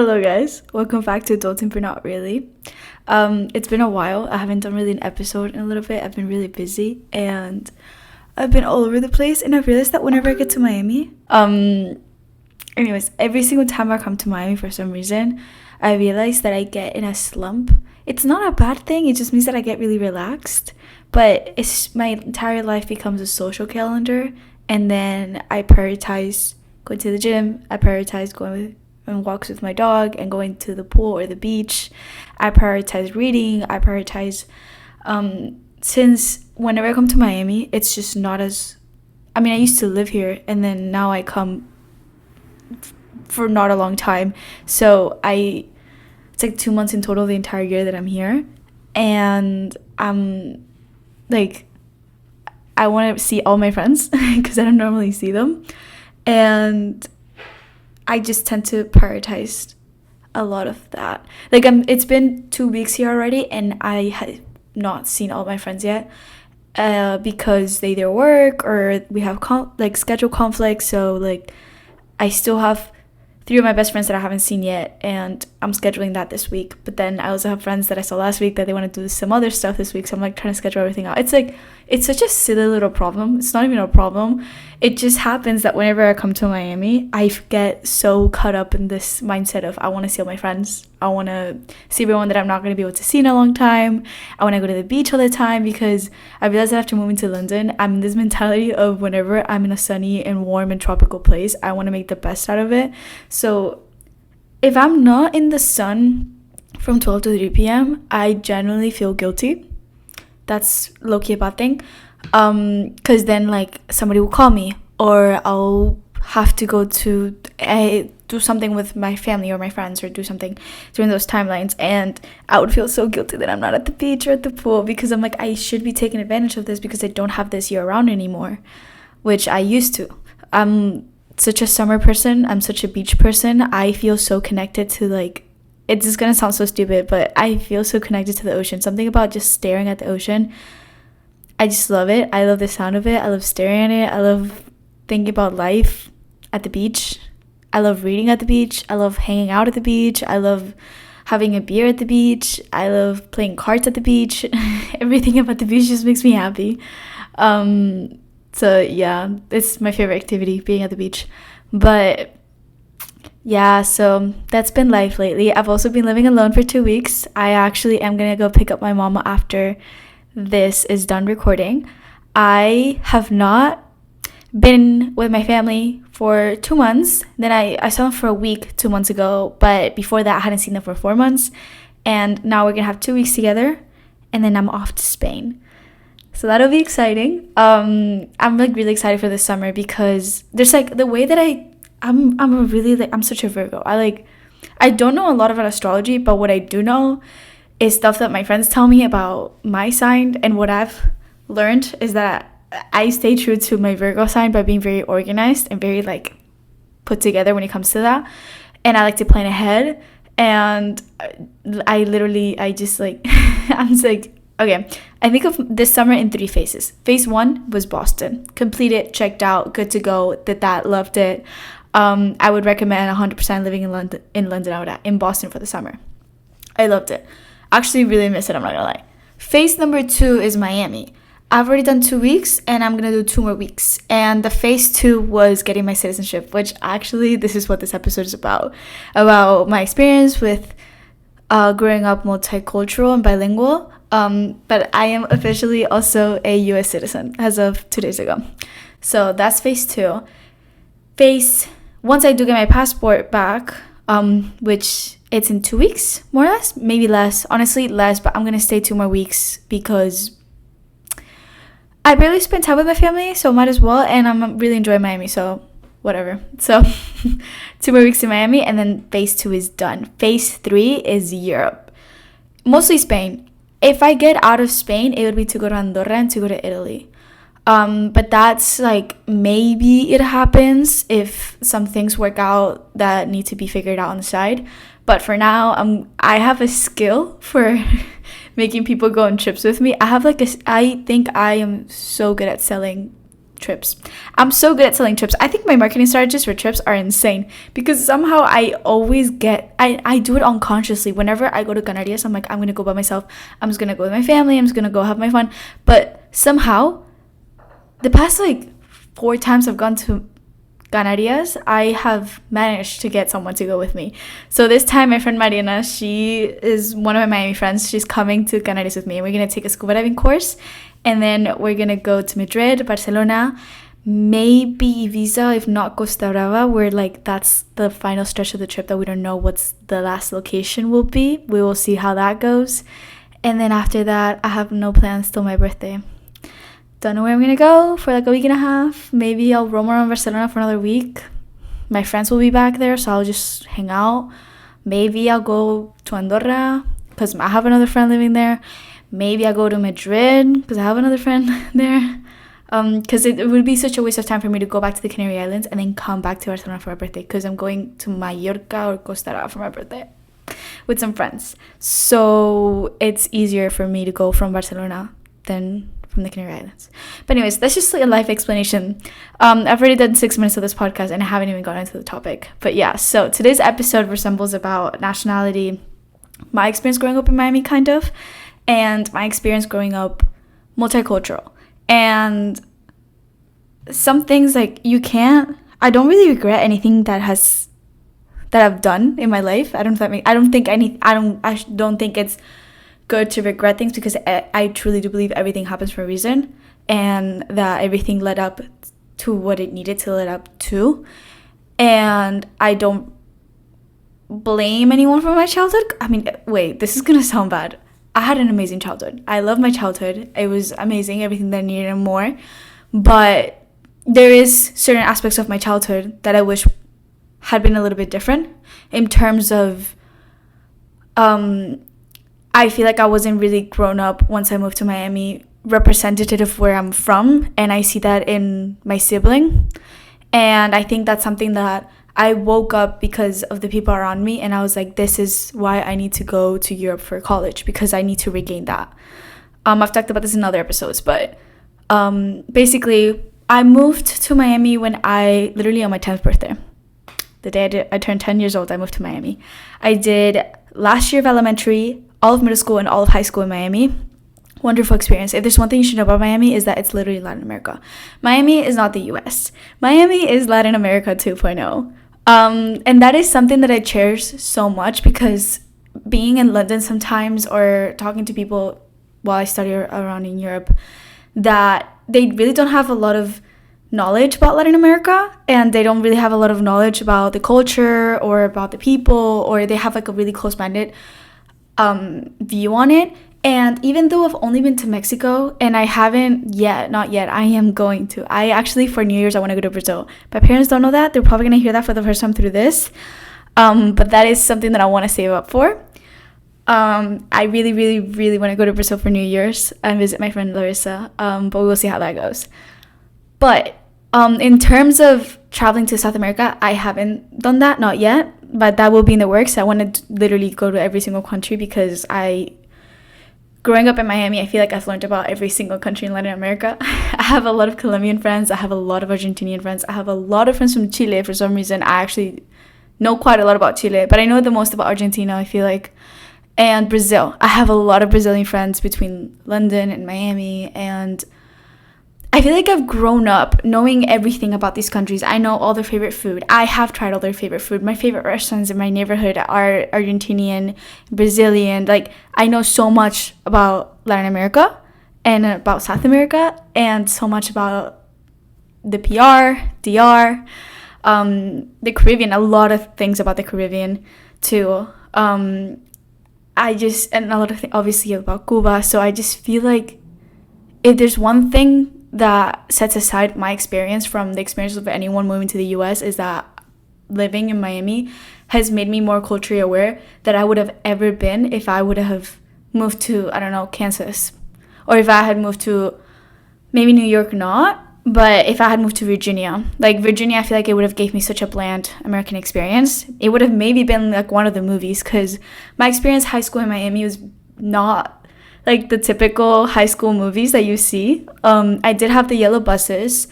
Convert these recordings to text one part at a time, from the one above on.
Hello, guys. Welcome back to Adulting But Not Really. It's been a while. I haven't done really an episode in a little bit. I've been really busy and I've been all over the place. And I realized that whenever I get to Miami, anyways, every single time I come to Miami for some reason, I realize that I get in a slump. It's not a bad thing. It just means that I get really relaxed. But it's my entire life becomes a social calendar, and then I prioritize going to the gym. I prioritize going on walks with my dog and going to the pool or the beach. I prioritize reading. I prioritize since whenever I come to Miami, it's just not as I mean, I used to live here and then now I come for not a long time. So it's like 2 months in total the entire year that I'm here, and I'm like I want to see all my friends because I don't normally see them, and I just tend to prioritize a lot of that. Like it's been 2 weeks here already, and I have not seen all my friends yet, because they either work or we have schedule conflicts. So like I still have 3 of my best friends that I haven't seen yet, and I'm scheduling that this week. But then I also have friends that I saw last week that they want to do some other stuff this week, so I'm like trying to schedule everything out. It's such a silly little problem. It's not even a problem. It just happens that whenever I come to Miami, I get so caught up in this mindset of I want to see all my friends. I want to see everyone that I'm not going to be able to see in a long time. I want to go to the beach all the time because I realized that after moving to London, I'm in this mentality of whenever I'm in a sunny and warm and tropical place, I want to make the best out of it. So if I'm not in the sun from 12 to 3 p.m., I generally feel guilty. That's low-key a bad thing. Because then like somebody will call me, or I'll have to go to do something with my family or my friends, or do something during those timelines, and I would feel so guilty that I'm not at the beach or at the pool, because I'm like, I should be taking advantage of this because I don't have this year round anymore, which I used to. I'm such a summer person. I'm such a beach person. I feel so connected to, like, it's just gonna sound so stupid, but I feel so connected to the ocean. Something about just staring at the ocean, I just love it. I love the sound of it. I love staring at it. I love thinking about life at the beach. I love reading at the beach. I love hanging out at the beach. I love having a beer at the beach. I love playing cards at the beach. Everything about the beach just makes me happy. So yeah, it's my favorite activity, being at the beach. But yeah, so that's been life lately. I've also been living alone for 2 weeks. I actually am gonna go pick up my mama after this is done recording. I have not been with my family for 2 months. Then I saw them for a week 2 months ago, but before that I hadn't seen them for 4 months. And now we're gonna have 2 weeks together, and then I'm off to Spain. So that'll be exciting. I'm like really excited for this summer because there's like the way that I'm such a Virgo. I don't know a lot about astrology, but what I do know is stuff that my friends tell me about my sign. And what I've learned is that I stay true to my Virgo sign by being very organized and very like put together when it comes to that. And I like to plan ahead. And I just like, I'm just like, okay, I think of this summer in 3 phases. Phase 1 was Boston. Completed, checked out, good to go, did that, loved it. I would recommend 100% living in Boston for the summer. I loved it. Actually really miss it, I'm not gonna lie. Phase number 2 is Miami. I've already done 2 weeks, and I'm gonna do 2 more weeks. And the phase 2 was getting my citizenship, which actually this is what this episode is about my experience with growing up multicultural and bilingual. But I am officially also a US citizen as of 2 days ago. So that's phase 2. Once I do get my passport back, which it's in 2 weeks, more or less, maybe less, honestly less, but I'm gonna stay 2 more weeks because I barely spend time with my family, so might as well, and I'm really enjoying Miami, so whatever. So 2 more weeks in Miami, and then phase 2 is done. Phase 3 is Europe, mostly Spain. If I get out of Spain, it would be to go to Andorra and to go to Italy. But that's like, maybe it happens if some things work out that need to be figured out on the side. But for now, I have a skill for making people go on trips with me. I think I am so good at selling trips. I'm so good at selling trips. I think my marketing strategies for trips are insane because somehow I always I do it unconsciously. Whenever I go to Canarias, I'm like, I'm gonna go by myself. I'm just gonna go with my family. I'm just gonna go have my fun. But somehow, the past like 4 times I've gone to Canarias, I have managed to get someone to go with me. So this time, my friend Marina, she is one of my Miami friends. She's coming to Canarias with me, and we're gonna take a scuba diving course, and then we're gonna go to Madrid, Barcelona, maybe Ibiza, if not Costa Brava. We're like, that's the final stretch of the trip that we don't know what's the last location will be. We will see how that goes, and then after that, I have no plans till my birthday. Don't know where I'm gonna go for like a week and a half. Maybe I'll roam around Barcelona for another week. My friends will be back there, so I'll just hang out. Maybe I'll go to Andorra because I have another friend living there. Maybe I'll go to Madrid because I have another friend there. Because it would be such a waste of time for me to go back to the Canary Islands and then come back to Barcelona for my birthday, because I'm going to Mallorca or Costa Brava for my birthday with some friends. So it's easier for me to go from Barcelona than from the Canary Islands. But anyways, that's just like a life explanation. I've already done 6 minutes of this podcast and I haven't even gotten into the topic. But yeah, so today's episode resembles about nationality, my experience growing up in Miami kind of, and my experience growing up multicultural. And some things like I don't really regret anything that I've done in my life. I don't think it's good to regret things, because I truly do believe everything happens for a reason, and that everything led up to what it needed to lead up to. And I don't blame anyone for my childhood. I mean, wait, this is gonna sound bad. I had an amazing childhood. I love my childhood. It was amazing, everything that I needed and more. But there is certain aspects of my childhood that I wish had been a little bit different in terms of I feel like I wasn't really grown up once I moved to Miami, representative of where I'm from, and I see that in my sibling. And I think that's something that I woke up because of the people around me, and I was like, this is why I need to go to Europe for college, because I need to regain that. I've talked about this in other episodes, but basically, I moved to Miami when literally on my 10th birthday. The day I turned 10 years old, I moved to Miami. I did last year of elementary, all of middle school, and all of high school in Miami. Wonderful experience. If there's one thing you should know about Miami, is that it's literally Latin America. Miami is not the US. Miami is Latin America 2.0. And that is something that I cherish so much, because being in London sometimes, or talking to people while I study around in Europe, that they really don't have a lot of knowledge about Latin America, and they don't really have a lot of knowledge about the culture or about the people, or they have like a really close-minded view on it. And even though I've only been to Mexico, and I haven't yet, not yet, I am going to. I actually, for New Year's, I want to go to Brazil. My parents don't know that. They're probably going to hear that for the first time through this. But that is something that I want to save up for. I really, really, really want to go to Brazil for New Year's and visit my friend Larissa. But we will see how that goes. But in terms of traveling to South America, I haven't done that, not yet. But that will be in the works. I want to literally go to every single country, because growing up in Miami, I feel like I've learned about every single country in Latin America. I have a lot of Colombian friends. I have a lot of Argentinian friends. I have a lot of friends from Chile. For some reason, I actually know quite a lot about Chile, but I know the most about Argentina, I feel like. And Brazil. I have a lot of Brazilian friends between London and Miami, and I feel like I've grown up knowing everything about these countries. I know all their favorite food. I have tried all their favorite food. My favorite restaurants in my neighborhood are Argentinian, Brazilian. Like, I know so much about Latin America and about South America, and so much about the DR, the Caribbean, a lot of things about the Caribbean too. And a lot of things, obviously, about Cuba. So I just feel like if there's one thing that sets aside my experience from the experience of anyone moving to the US, is that living in Miami has made me more culturally aware than I would have ever been if I would have moved to, I don't know, Kansas, or if I had moved to maybe New York, not, but if I had moved to Virginia. Like Virginia, I feel like it would have gave me such a bland American experience. It would have maybe been like one of the movies, because my experience high school in Miami was not like the typical high school movies that you see. I did have the yellow buses.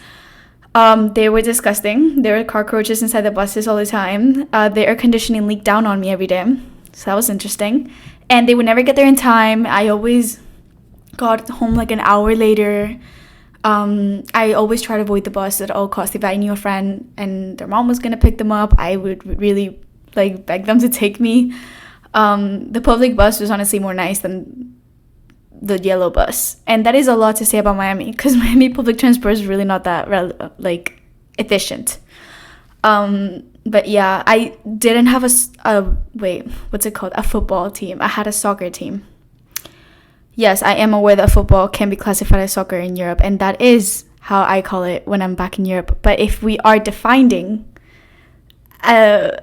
They were disgusting. There were cockroaches inside the buses all the time. The air conditioning leaked down on me every day. So that was interesting. And they would never get there in time. I always got home like an hour later. I always try to avoid the bus at all costs. If I knew a friend and their mom was going to pick them up, I would really like beg them to take me. The public bus was honestly more nice than the yellow bus, and that is a lot to say about Miami, because Miami public transport is really not that like efficient. But yeah, I didn't have a football team. I had a soccer team. Yes, I am aware that football can be classified as soccer in Europe, and that is how I call it when I'm back in Europe. But if we are defining a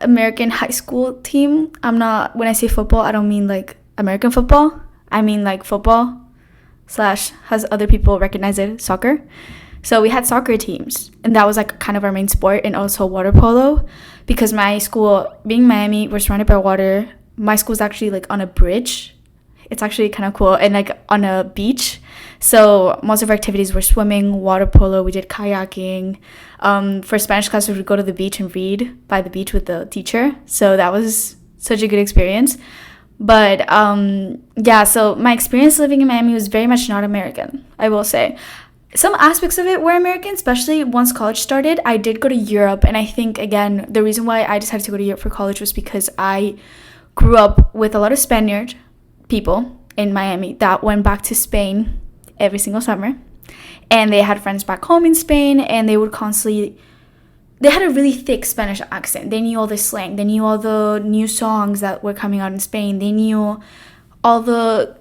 American high school team, when I say football, I don't mean like American football. I mean like football / has other people recognize it, soccer. So we had soccer teams, and that was like kind of our main sport, and also water polo, because my school, being Miami, we're surrounded by water. My school's actually like on a bridge. It's actually kind of cool, and like on a beach. So most of our activities were swimming, water polo, we did kayaking. For Spanish class, we would go to the beach and read by the beach with the teacher. So that was such a good experience. But yeah, so my experience living in Miami was very much not American, I will say. Some aspects of it were American, especially once college started. I did go to Europe, and I think, again, the reason why I decided to go to Europe for college was because I grew up with a lot of Spaniard people in Miami that went back to Spain every single summer. And they had friends back home in Spain, and they would constantly... They had a really thick Spanish accent. They knew all the slang. They knew all the new songs that were coming out in Spain. They knew all the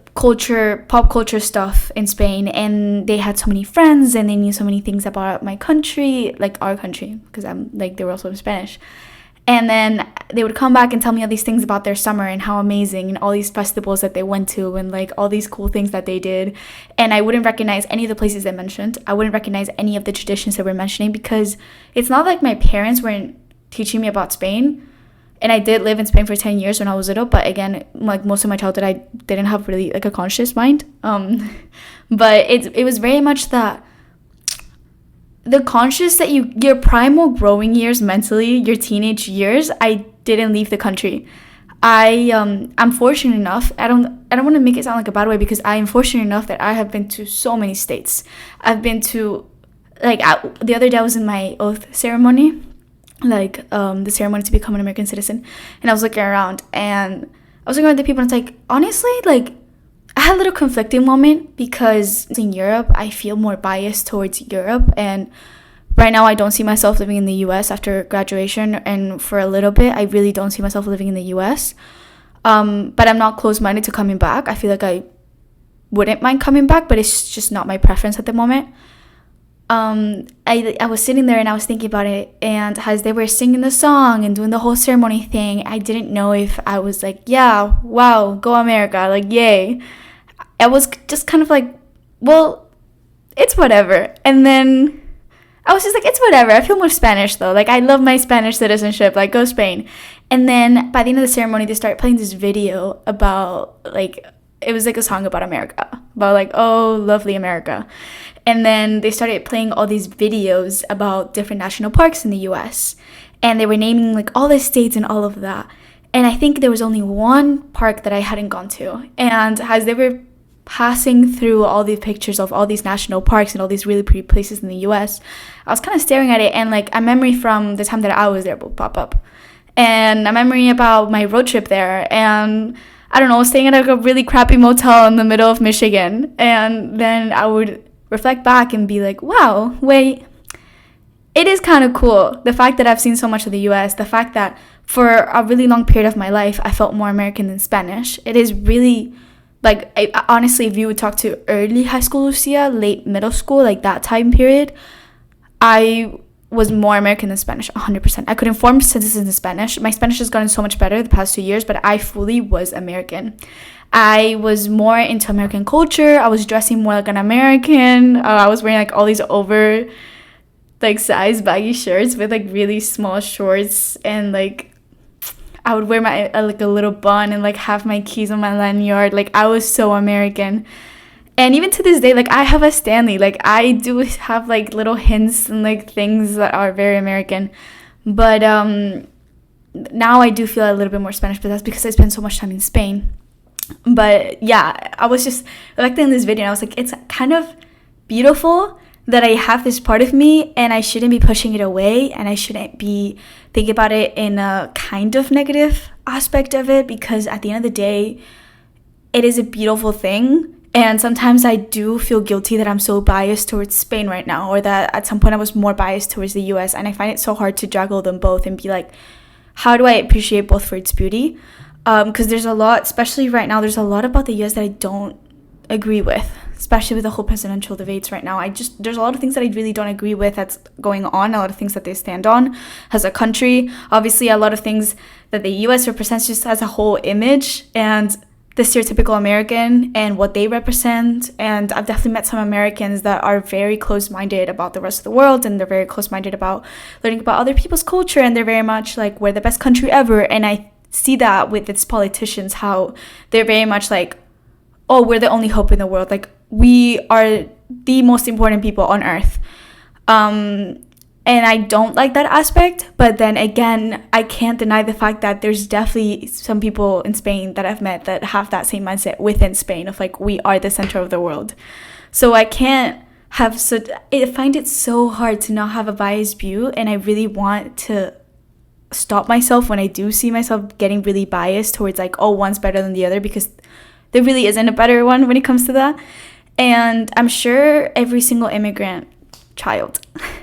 pop culture stuff in Spain. And they had so many friends, and they knew so many things about my country, like our country, because they were also Spanish. And then they would come back and tell me all these things about their summer and how amazing, and all these festivals that they went to, and like all these cool things that they did. And I wouldn't recognize any of the places they mentioned. I wouldn't recognize any of the traditions they were mentioning, because it's not like my parents weren't teaching me about Spain. And I did live in Spain for 10 years when I was little, but again, like most of my childhood, I didn't have really like a conscious mind. But it was very much that the conscious that your primal growing years mentally, your teenage years, I didn't leave the country. I'm fortunate enough. I don't want to make it sound like a bad way, because I am fortunate enough that I have been to so many states. I've been to, the other day I was in my oath ceremony, the ceremony to become an American citizen, and I was looking around, and I was looking at the people, and it's like, honestly, like, I had a little conflicting moment, because in Europe, I feel more biased towards Europe, and right now I don't see myself living in the US after graduation, and for a little bit, I really don't see myself living in the US, but I'm not closed-minded to coming back. I feel like I wouldn't mind coming back, but it's just not my preference at the moment. I was sitting there and I was thinking about it, and as they were singing the song and doing the whole ceremony thing, I didn't know if I was like, yeah, wow, go America, like, yay. I was just kind of like, well, it's whatever. And then I was just like, it's whatever. I feel more Spanish though. Like, I love my Spanish citizenship. Like, go Spain. And then by the end of the ceremony, they started playing this video about, like, it was like a song about America. About like, oh, lovely America. And then they started playing all these videos about different national parks in the US. And they were naming like all the states and all of that. And I think there was only one park that I hadn't gone to. And as they were passing through all the pictures of all these national parks and all these really pretty places in the US, I was kind of staring at it, and like a memory from the time that I was there will pop up, and a memory about my road trip there, and I don't know, staying at like a really crappy motel in the middle of Michigan. And then I would reflect back and be like, wow, wait, it is kind of cool, the fact that I've seen so much of the US, the fact that for a really long period of my life I felt more American than Spanish. It is really, like, honestly, if you would talk to early high school Lucia, late middle school, like that time period, I was more American than Spanish, 100%. I could inform sentences in Spanish. My Spanish has gotten so much better the past 2 years, but I fully was American. I was more into American culture. I was dressing more like an American. I was wearing like all these over, like, size baggy shirts with like really small shorts, and like I would wear my like a little bun and like have my keys on my lanyard. Like, I was so American. And even to this day, like, I have a Stanley. Like, I do have like little hints and like things that are very American. But now I do feel a little bit more Spanish, but that's because I spend so much time in Spain. But yeah, I was just reflecting in this video and I was like, it's kind of beautiful that I have this part of me and I shouldn't be pushing it away, and I shouldn't be thinking about it in a kind of negative aspect of it, because at the end of the day, it is a beautiful thing. And sometimes I do feel guilty that I'm so biased towards Spain right now, or that at some point I was more biased towards the US, and I find it so hard to juggle them both and be like, how do I appreciate both for its beauty? Because there's a lot, especially right now, there's a lot about the US that I don't agree with, especially with the whole presidential debates right now. There's a lot of things that I really don't agree with that's going on, a lot of things that they stand on as a country. Obviously, a lot of things that the US represents just as a whole image, and the stereotypical American and what they represent. And I've definitely met some Americans that are very close-minded about the rest of the world, and they're very close-minded about learning about other people's culture, and they're very much like, we're the best country ever. And I see that with its politicians, how they're very much like, oh, we're the only hope in the world, like we are the most important people on earth. And I don't like that aspect, but then again, I can't deny the fact that there's definitely some people in Spain that I've met that have that same mindset within Spain of like, we are the center of the world. So I can't have I find it so hard to not have a biased view, and I really want to stop myself when I do see myself getting really biased towards like, oh, one's better than the other, because there really isn't a better one when it comes to that. And I'm sure every single immigrant child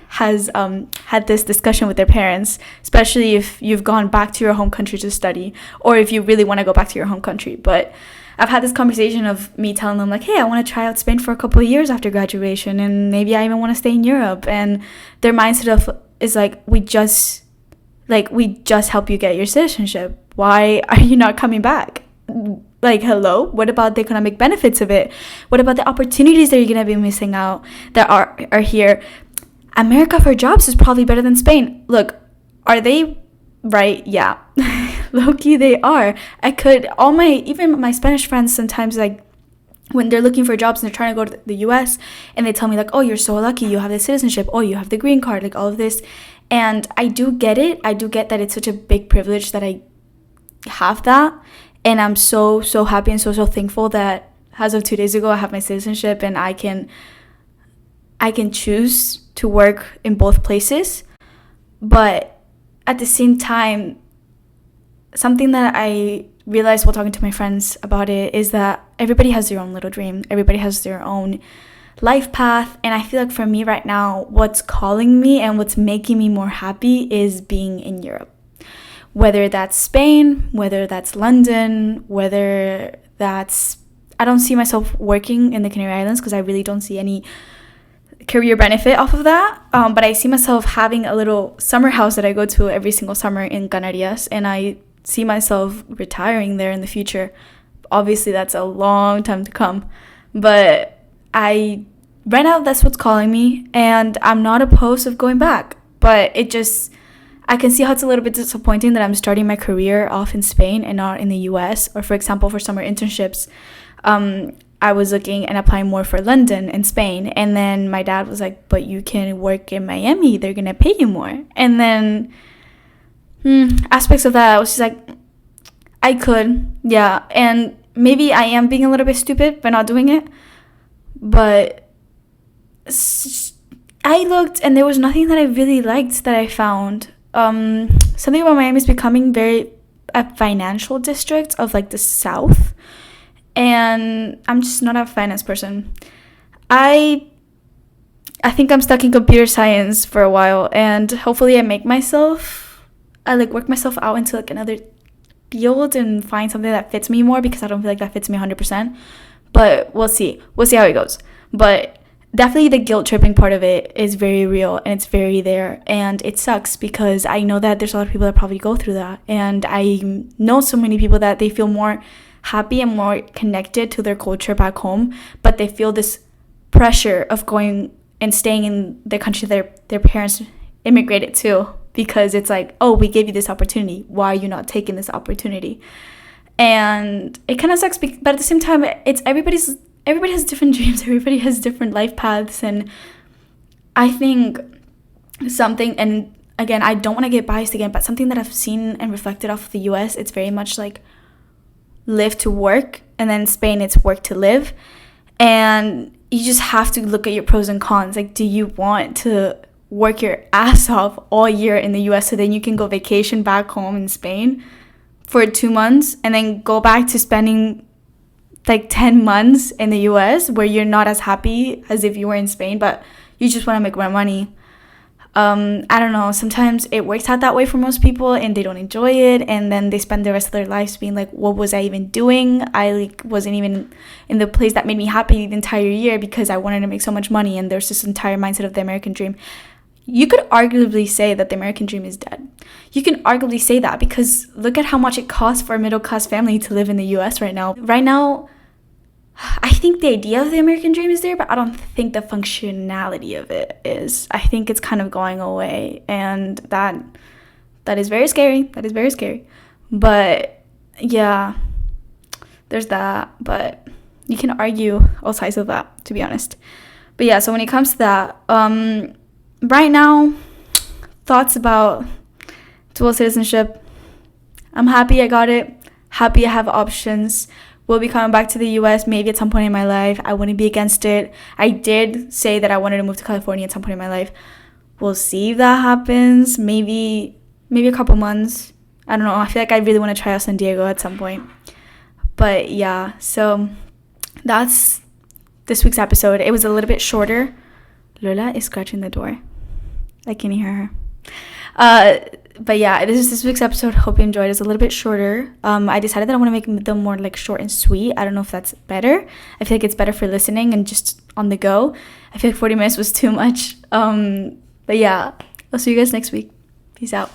has had this discussion with their parents, especially if you've gone back to your home country to study, or if you really want to go back to your home country. But I've had this conversation of me telling them like, hey, I want to try out Spain for a couple of years after graduation, and maybe I even want to stay in Europe. And their mindset is like, we just help you get your citizenship. Why are you not coming back? Like, hello, what about the economic benefits of it? What about the opportunities that you're going to be missing out that are here? America for jobs is probably better than Spain. Look, are they right? Yeah. Low-key, they are. Even my Spanish friends sometimes, like, when they're looking for jobs and they're trying to go to the US, and they tell me like, oh, you're so lucky, you have the citizenship, oh, you have the green card, like all of this. And I do get it. I do get that it's such a big privilege that I have that. And I'm so, so happy and so, so thankful that as of 2 days ago, I have my citizenship and I can choose to work in both places. But at the same time, something that I realized while talking to my friends about it is that everybody has their own little dream. Everybody has their own life path. And I feel like for me right now, what's calling me and what's making me more happy is being in Europe. Whether that's Spain, whether that's London, whether that's... I don't see myself working in the Canary Islands because I really don't see any career benefit off of that. But I see myself having a little summer house that I go to every single summer in Canarias. And I see myself retiring there in the future. Obviously, that's a long time to come. But right now, that's what's calling me. And I'm not opposed of going back. But I can see how it's a little bit disappointing that I'm starting my career off in Spain and not in the US. Or for example, for summer internships, I was looking and applying more for London and Spain. And then my dad was like, but you can work in Miami. They're going to pay you more. And then aspects of that, I was just like, I could. Yeah. And maybe I am being a little bit stupid by not doing it. But I looked and there was nothing that I really liked that I found. Something about Miami is becoming very a financial district of like the South, and I'm just not a finance person. I think I'm stuck in computer science for a while, and hopefully I work myself out into like another field and find something that fits me more, because I don't feel like that fits me 100%. But we'll see how it goes. But definitely the guilt tripping part of it is very real, and it's very there, and it sucks because I know that there's a lot of people that probably go through that, and I know so many people that they feel more happy and more connected to their culture back home, but they feel this pressure of going and staying in the country their parents immigrated to, because it's like, oh, we gave you this opportunity, why are you not taking this opportunity? And it kind of sucks, but at the same time, it's everybody's everybody has different dreams, everybody has different life paths, and I think something, and again, I don't want to get biased again, but something that I've seen and reflected off of the US, it's very much like live to work, and then Spain, it's work to live. And you just have to look at your pros and cons. Like, do you want to work your ass off all year in the US so then you can go vacation back home in Spain for 2 months and then go back to spending like 10 months in the US where you're not as happy as if you were in Spain, but you just want to make more money? I don't know, sometimes it works out that way for most people and they don't enjoy it, and then they spend the rest of their lives being like, what was I even doing? I like wasn't even in the place that made me happy the entire year because I wanted to make so much money. And there's this entire mindset of the American dream. You could arguably say that the American dream is dead. You can arguably say that because look at how much it costs for a middle-class family to live in the US right now. Right now, I think the idea of the American dream is there, but I don't think the functionality of it is. I think it's kind of going away, and that is very scary. That is very scary. But yeah, there's that. But you can argue all sides of that, to be honest. But yeah, so when it comes to that, right now, thoughts about dual citizenship. I'm happy I got it. Happy I have options. Will be coming back to the US maybe at some point in my life. I wouldn't be against it. I did say that I wanted to move to California at some point in my life. We'll see if that happens. Maybe a couple months. I don't know. I feel like I really want to try out San Diego at some point. But yeah, so that's this week's episode. It was a little bit shorter. Lola is scratching the door. I can hear her. But yeah, this is this week's episode. Hope you enjoyed. It's a little bit shorter. I decided that I want to make them more like short and sweet. I don't know if that's better. I feel like it's better for listening and just on the go. I feel like 40 minutes was too much. But yeah, I'll see you guys next week. Peace out.